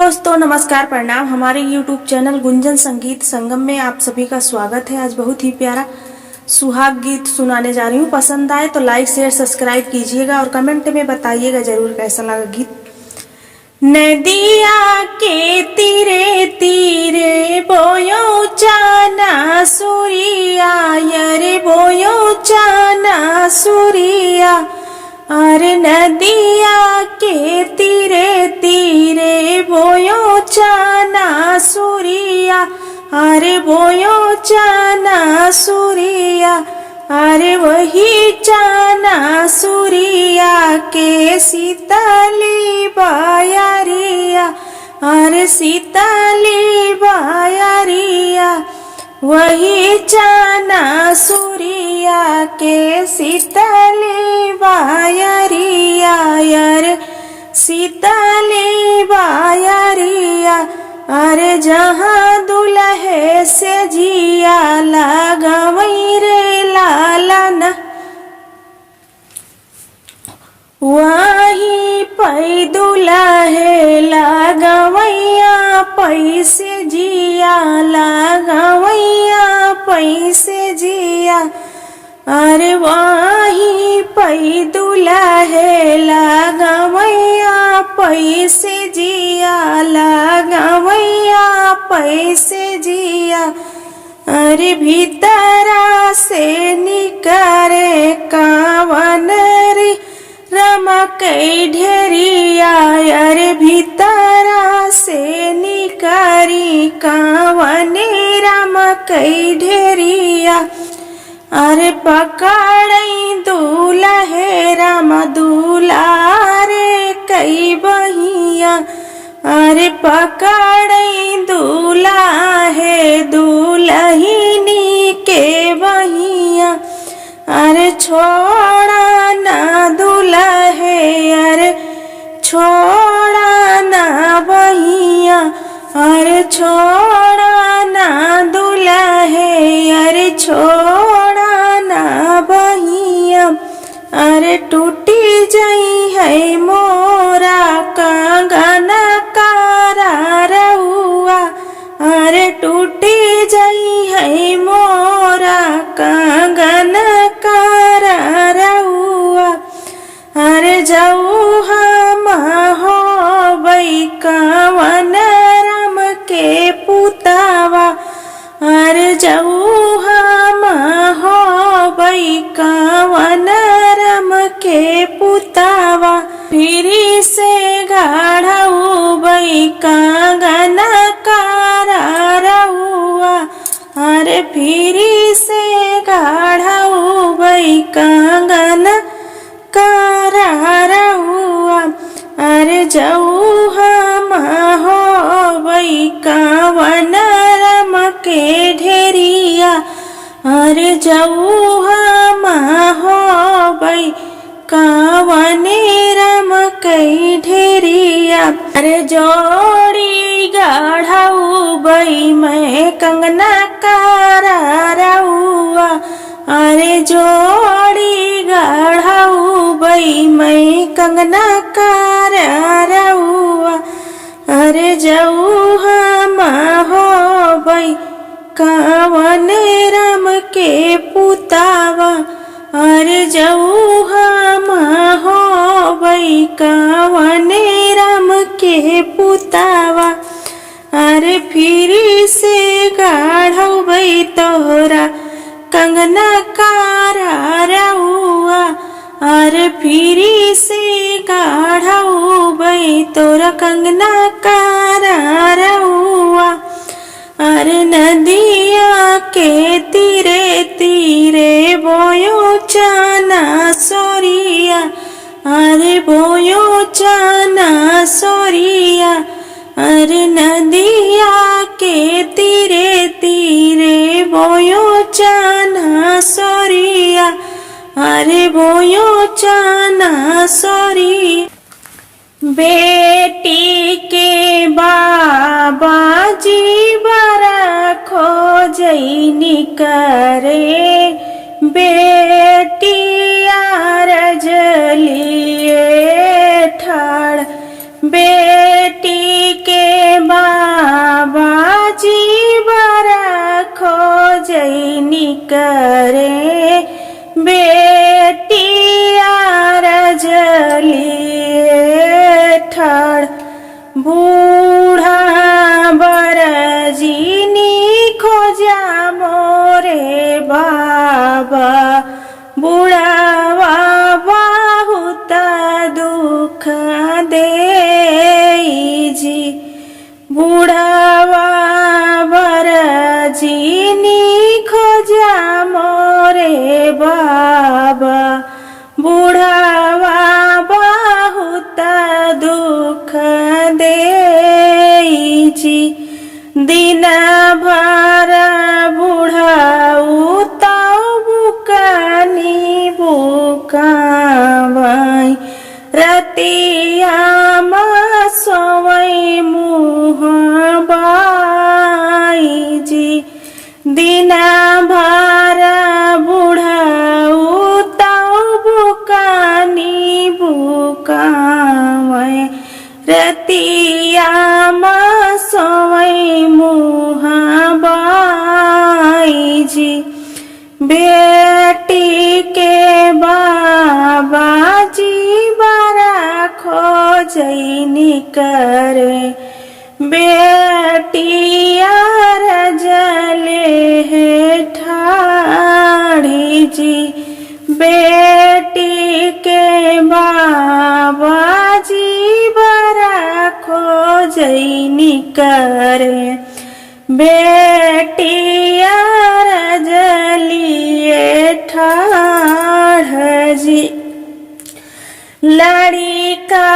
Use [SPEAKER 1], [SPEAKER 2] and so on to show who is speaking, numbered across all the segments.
[SPEAKER 1] दोस्तों नमस्कार प्रणाम। हमारे YouTube चैनल गुंजन संगीत संगम में आप सभी का स्वागत है। आज बहुत ही प्यारा सुहाग गीत सुनाने जा रही हूँ। पसंद आए तो लाइक शेयर सब्सक्राइब कीजिएगा और कमेंट में बताइएगा जरूर कैसा लगा गीत। नदिया के तीरे तीरे बोयो चाना सूरिया, यरे बोयो चाना सूरिया। अरे नदिया के तीरे तीरे बोयो चाना सूरिया, अरे बोयो चाना सूरिया। अरे वही चाना सूरिया के सीताली बायारिया, अरे सीताली बायारिया। वही चाना सूरिया के सीताली बायारिया, अरे सीताली बायारिया। अरे जहाँ दुल्हे से जिया लगावई रे लालन, वही पै दुल्हे लगावैया पैसे जिया, लगावैया पैसे जिया। अरे वही पै दुल्हे लगावैया पैसे जिया, लगावैया पैसे जिया। अरे भीतरा से निकरे कावन रे रमकई ढेरिया, अरे भीतरा से निकरी कावने रमकई ढेरिया। अरे पकड़ई दूल्हे राम दुलारे कई बहिया, अरे पकड़ई दूल्हे दुल्हिनी के बहिया। अरे छोड़ा ना दुल्हे, अरे छोड़ा ना बहिया, अरे छोड़ा ना दुल्हे, अरे छोड़ा ना बहिया। अरे टूटी जई है मोरा कंगन कारा रहुआ, अरे टूटी जई है मोरा कंगन कारा रहुआ। अरे जाऊ हम होबै कावन राम के पुतावा, अरे जाऊ हम होबै कावन राम के पुतावा। फिरी से गाढ़ऊ बै कांगन कारा रहुआ, अरे फिरी से गाढ़ऊ बै कांगन कारा रहुआ। अरे जाऊ हम होबै कावन राम के ढेरिया, अरे जाऊ हम होबै कावने राम के ढेरिया। अरे जोड़ी गाढ़ऊ बै मैं कंगना कारा रहुआ, अरे जोड़ी गाढ़ऊ बै मैं कंगना कारा रहुआ। अरे जाऊ हम होबै कावन राम के पुतावा, अरे जाऊ हम होबै कावन राम के पुतावा। अरे फिरी से गाढ़ऊ बै तोहरा कंगना कारा रहुआ, अरे फिरी से गाढ़ऊ बै तोरा कंगना कारा रहुआ। अरे नदिया के तीरे तीरे बोयो चाना सूरिया, अरे बोयो चाना सूरिया। अरे नदिया के तीरे तीरे बोयो चाना सूरिया, अरे बोयो चाना सूरिया। बेटी के बाबा जी बड़ा खोजैनी करे, बेटी आरज लिए ठाड़ बेटी के बूढ़ा बरजीनी खोजा मोरे बाबा बुढ़ावा बहुत दुख देजी बुढ़ावा बरजीनी खोजा मोरे बाबा बुढ़ावा बहुत दुख देजी दिन भर बुढ़ाऊ ताऊ बुकानी बुकावई रतिया सोवई मुँह बाईजी दिन भर बुढ़ाऊ ताऊ बुकानी बुकावई रतिया सोवई मुँह बाईजी बेटी के बाबाजी बड़ा खोजनी करे बेटिया रजले है ठाड़ी जी बेटी के बाबाजी बड़ा खोजनी करे बेटिया रजलिए ठाड़ जी लड़िका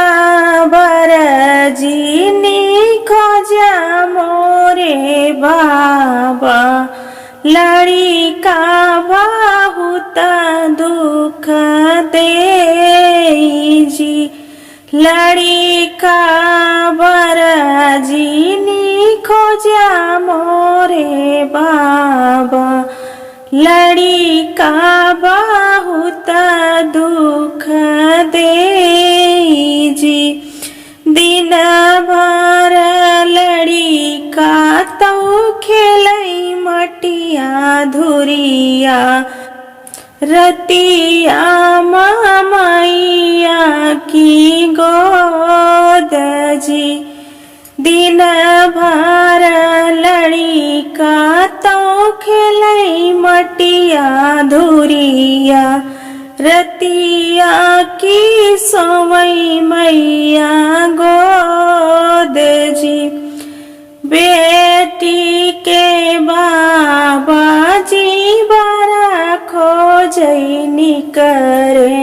[SPEAKER 1] बरजीनी खोजा मोरे बाबा लड़िका बहुत दुख देजी लड़िका बरजीनी खोजा मोरे बाबा लड़िका बहुत दुख देजी दिन भर लड़िका तो खेलई मटिया धुरिया रतिया मैया की गोद जी दिन भर लड़िका तो खेलई मटिया धुरिया रतिया की सोवई मैया गोद जी बेटी के बाबाजी बड़ा खोजनी करे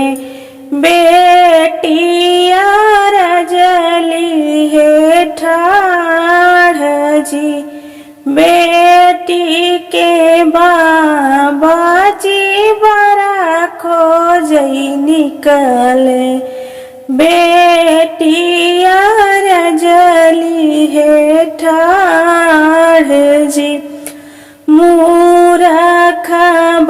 [SPEAKER 1] बेटिया रजली है ठाड़ जी बेटी के बाबाजी बड़ा खोजनी करे बेटिया रजली है ठाड़ जी मूरख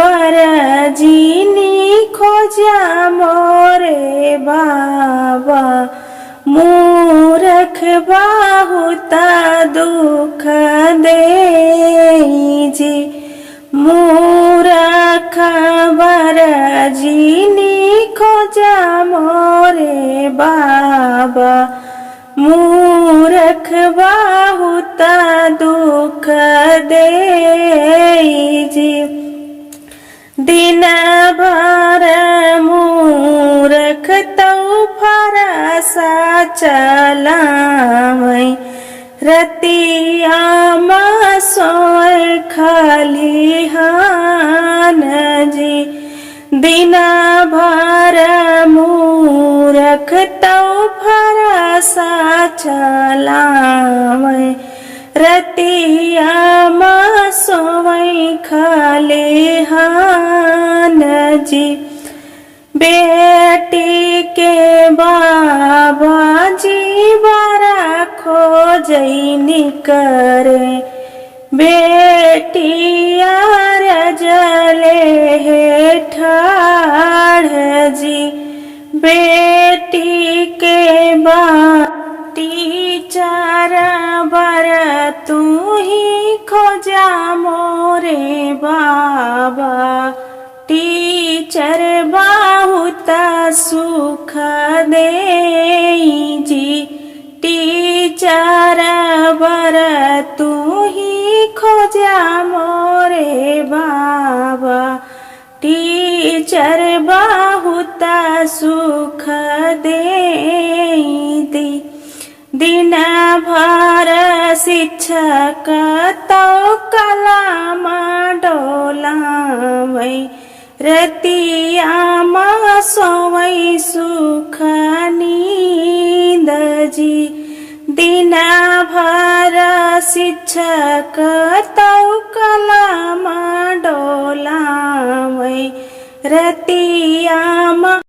[SPEAKER 1] बरजीनी खोजा मोरे बाबा मूरख बहुत दुख देजी मूरख बरजीनी खोजा मोरे बाबा मूरख बहुत दुख देजी दिन भर मूरख तो फरसा चलावई रतिया सोए खाली हान जी दिन भर मूरख तो फरसा चलावई रतिया सोवई खाली हान जी बेटी के बाबाजी बड़ा खोजनी करे बेटिया रजले है ठाड़ जी बेटी के टीचर बर तू ही खोजा मोरे बाबा टीचर बहुत सुख देजी टीचर तू ही खोजा मोरे बाबा। टीचर बहुत सुख देती, दिन भर शिक्षक तो कलम डोलावै, रतिया में सोवै सुख नींद जी। दिन भर शिक्षक तो कलम डोलावै, रतिया